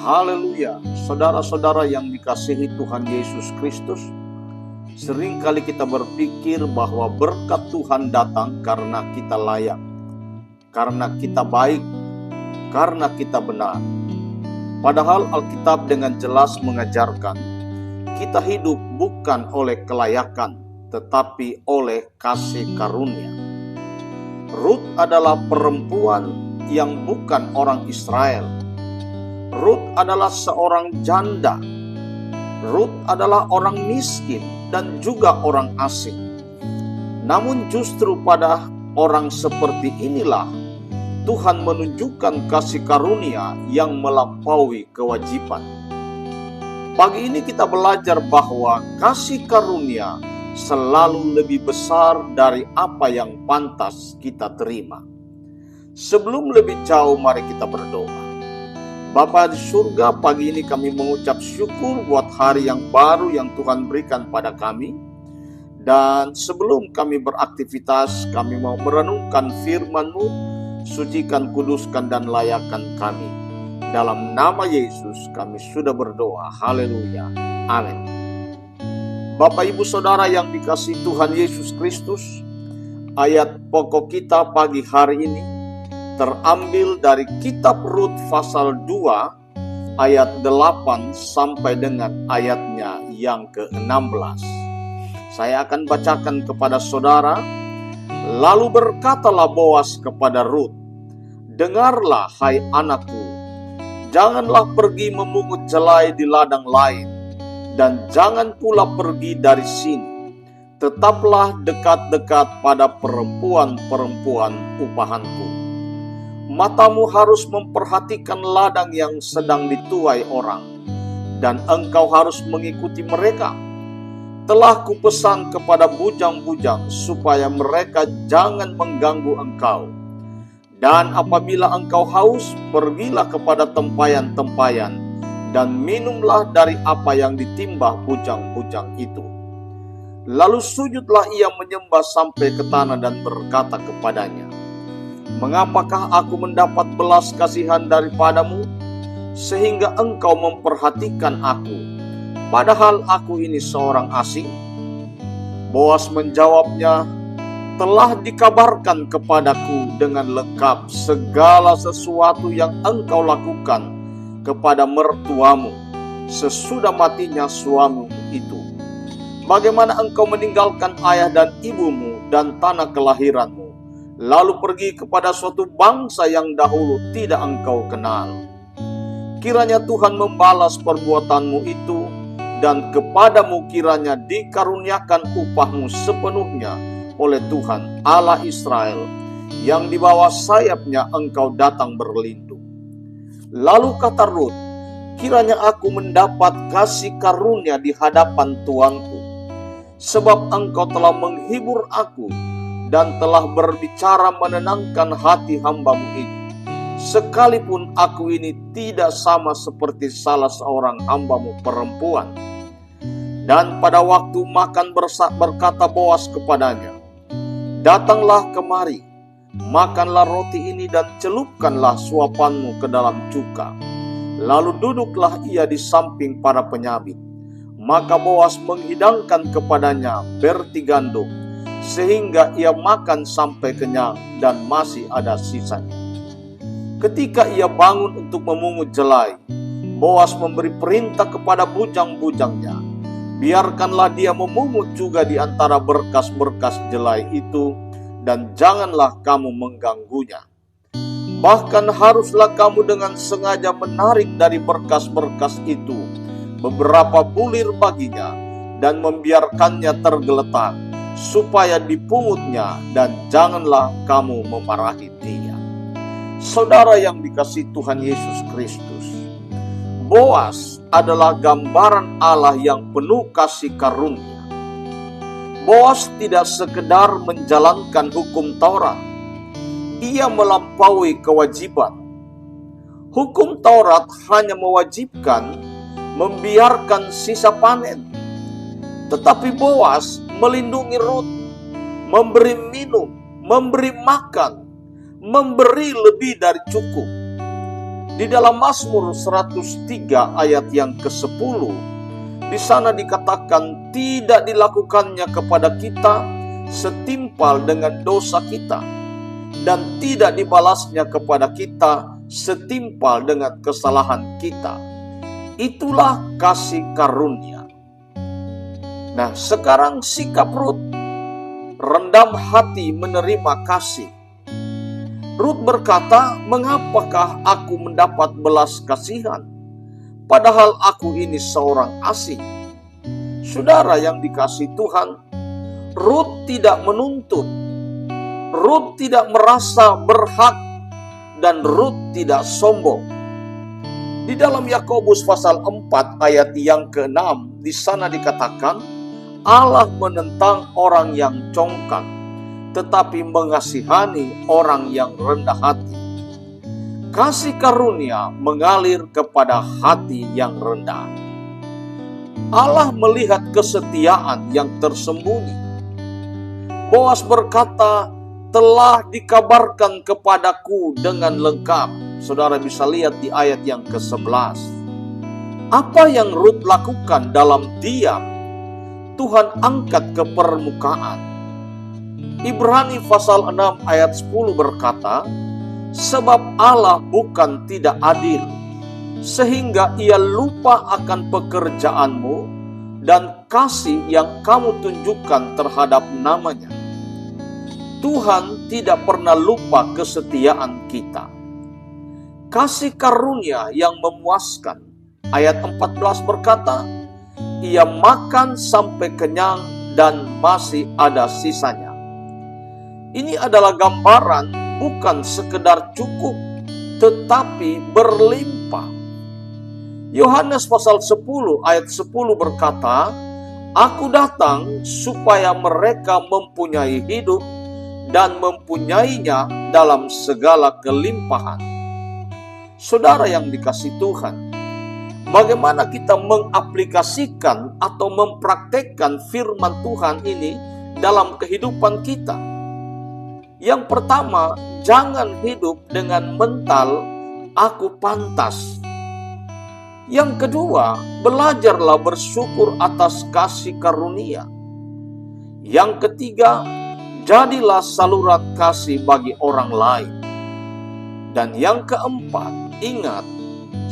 Haleluya, saudara-saudara yang dikasihi Tuhan Yesus Kristus. Seringkali kita berpikir bahwa berkat Tuhan datang karena kita layak, karena kita baik, karena kita benar. Padahal Alkitab dengan jelas mengajarkan, kita hidup bukan oleh kelayakan, tetapi oleh kasih karunia. Rut adalah perempuan yang bukan orang Israel. Rut adalah seorang janda. Rut adalah orang miskin dan juga orang asing. Namun justru pada orang seperti inilah Tuhan menunjukkan kasih karunia yang melampaui kewajiban. Pagi ini kita belajar bahwa kasih karunia selalu lebih besar dari apa yang pantas kita terima. Sebelum lebih jauh, mari kita berdoa. Bapa di surga, pagi ini kami mengucap syukur buat hari yang baru yang Tuhan berikan pada kami. Dan sebelum kami beraktivitas, kami mau merenungkan firman-Mu, sucikan, kuduskan, dan layakkan kami. Dalam nama Yesus kami sudah berdoa. Haleluya. Amin. Bapak, Ibu, Saudara yang dikasihi Tuhan Yesus Kristus, ayat pokok kita pagi hari ini terambil dari kitab Rut pasal 2 ayat 8 sampai dengan ayatnya yang ke-16. Saya akan bacakan kepada saudara. Lalu berkatalah Boas kepada Rut, "Dengarlah hai anakku, janganlah pergi memungut jelai di ladang lain, dan jangan pula pergi dari sini. Tetaplah dekat-dekat pada perempuan-perempuan upahanku. Matamu harus memperhatikan ladang yang sedang dituai orang, dan engkau harus mengikuti mereka. Telah kupesan kepada bujang-bujang supaya mereka jangan mengganggu engkau. Dan apabila engkau haus, pergilah kepada tempayan-tempayan, dan minumlah dari apa yang ditimbah bujang-bujang itu." Lalu sujudlah ia menyembah sampai ke tanah dan berkata kepadanya, "Mengapakah aku mendapat belas kasihan daripadamu, sehingga engkau memperhatikan aku, padahal aku ini seorang asing?" Boas menjawabnya, "Telah dikabarkan kepadaku dengan lengkap segala sesuatu yang engkau lakukan kepada mertuamu sesudah matinya suamimu itu. Bagaimana engkau meninggalkan ayah dan ibumu dan tanah kelahiranmu, lalu pergi kepada suatu bangsa yang dahulu tidak engkau kenal. Kiranya Tuhan membalas perbuatanmu itu, dan kepadamu kiranya dikaruniakan upahmu sepenuhnya oleh Tuhan Allah Israel, yang di bawah sayapnya engkau datang berlindung." Lalu kata Rut, "Kiranya aku mendapat kasih karunia di hadapan tuanku, sebab engkau telah menghibur aku dan telah berbicara menenangkan hati hambamu ini. Sekalipun aku ini tidak sama seperti salah seorang hambamu perempuan." Dan pada waktu makan berkata Boas kepadanya, "Datanglah kemari, makanlah roti ini dan celupkanlah suapanmu ke dalam cuka." Lalu duduklah ia di samping para penyabit. Maka Boas menghidangkan kepadanya berti gandum, sehingga ia makan sampai kenyang dan masih ada sisanya. Ketika ia bangun untuk memungut jelai, Boas memberi perintah kepada bujang-bujangnya, "Biarkanlah dia memungut juga di antara berkas-berkas jelai itu, dan janganlah kamu mengganggunya. Bahkan haruslah kamu dengan sengaja menarik dari berkas-berkas itu beberapa bulir baginya, dan membiarkannya tergeletak, supaya dipungutnya, dan janganlah kamu memarahi dia." Saudara yang dikasihi Tuhan Yesus Kristus, Boas adalah gambaran Allah yang penuh kasih karunia. Boas tidak sekedar menjalankan hukum Taurat, ia melampaui kewajiban. Hukum Taurat hanya mewajibkan membiarkan sisa panen, tetapi Boas melindungi Rut, memberi minum, memberi makan, memberi lebih dari cukup. Di dalam Mazmur 103 ayat yang ke-10, di sana dikatakan tidak dilakukannya kepada kita setimpal dengan dosa kita, dan tidak dibalasnya kepada kita setimpal dengan kesalahan kita. Itulah kasih karunia. Nah, sekarang sikap Rut, rendam hati menerima kasih. Rut berkata, mengapakah aku mendapat belas kasihan, padahal aku ini seorang asing? Saudara yang dikasihi Tuhan, Rut tidak menuntut, Rut tidak merasa berhak, dan Rut tidak sombong. Di dalam Yakobus pasal 4 ayat yang ke-6, di sana dikatakan, Allah menentang orang yang congkak, tetapi mengasihani orang yang rendah hati. Kasih karunia mengalir kepada hati yang rendah. Allah melihat kesetiaan yang tersembunyi. Boas berkata, telah dikabarkan kepadaku dengan lengkap. Saudara bisa lihat di ayat yang ke-11. Apa yang Rut lakukan dalam diam, Tuhan angkat ke permukaan. Ibrani pasal 6 ayat 10 berkata, sebab Allah bukan tidak adil, sehingga ia lupa akan pekerjaanmu dan kasih yang kamu tunjukkan terhadap namanya. Tuhan tidak pernah lupa kesetiaan kita. Kasih karunia yang memuaskan. Ayat 14 berkata, ia makan sampai kenyang dan masih ada sisanya. Ini adalah gambaran bukan sekedar cukup, tetapi berlimpah. Yohanes pasal 10 ayat 10 berkata, aku datang supaya mereka mempunyai hidup dan mempunyainya dalam segala kelimpahan. Saudara yang dikasihi Tuhan, bagaimana kita mengaplikasikan atau mempraktekkan firman Tuhan ini dalam kehidupan kita? Yang pertama, jangan hidup dengan mental aku pantas. Yang kedua, belajarlah bersyukur atas kasih karunia. Yang ketiga, jadilah saluran kasih bagi orang lain. Dan yang keempat, ingat,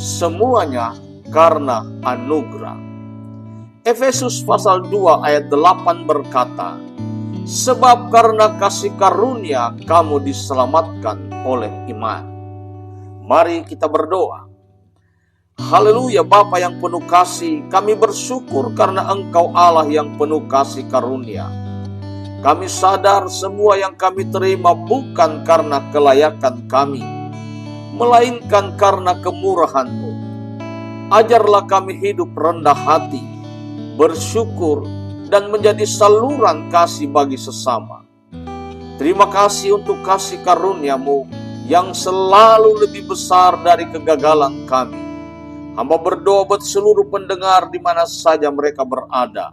semuanya karena anugerah. Efesus pasal 2 ayat 8 berkata, sebab karena kasih karunia kamu diselamatkan oleh iman. Mari kita berdoa. Haleluya, Bapa yang penuh kasih, kami bersyukur karena Engkau Allah yang penuh kasih karunia. Kami sadar semua yang kami terima bukan karena kelayakan kami, melainkan karena kemurahan-Mu. Ajarlah kami hidup rendah hati, bersyukur, dan menjadi saluran kasih bagi sesama. Terima kasih untuk kasih karunia-Mu yang selalu lebih besar dari kegagalan kami. Hamba berdoa buat seluruh pendengar di mana saja mereka berada.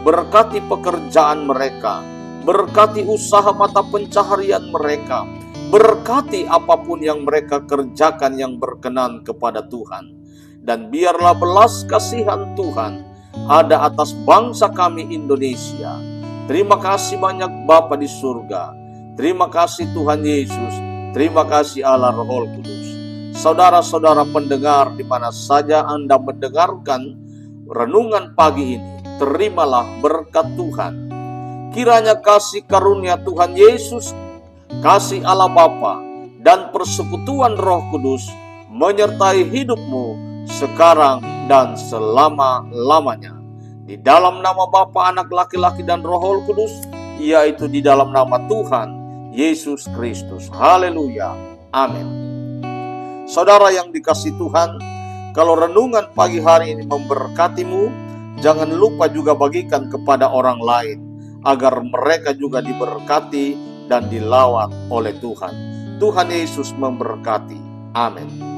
Berkati pekerjaan mereka, berkati usaha mata pencaharian mereka, berkati apapun yang mereka kerjakan yang berkenan kepada Tuhan. Dan biarlah belas kasihan Tuhan ada atas bangsa kami Indonesia. Terima kasih banyak Bapa di surga. Terima kasih Tuhan Yesus. Terima kasih Allah Roh Kudus. Saudara-saudara pendengar di mana saja Anda mendengarkan renungan pagi ini, terimalah berkat Tuhan. Kiranya kasih karunia Tuhan Yesus, kasih Allah Bapa, dan persekutuan Roh Kudus menyertai hidupmu sekarang dan selama-lamanya. Di dalam nama Bapa, Anak laki-laki dan Roh Kudus, yaitu di dalam nama Tuhan Yesus Kristus. Haleluya. Amin. Saudara yang dikasihi Tuhan, kalau renungan pagi hari ini memberkatimu, jangan lupa juga bagikan kepada orang lain, agar mereka juga diberkati dan dilawat oleh Tuhan. Tuhan Yesus memberkati. Amin.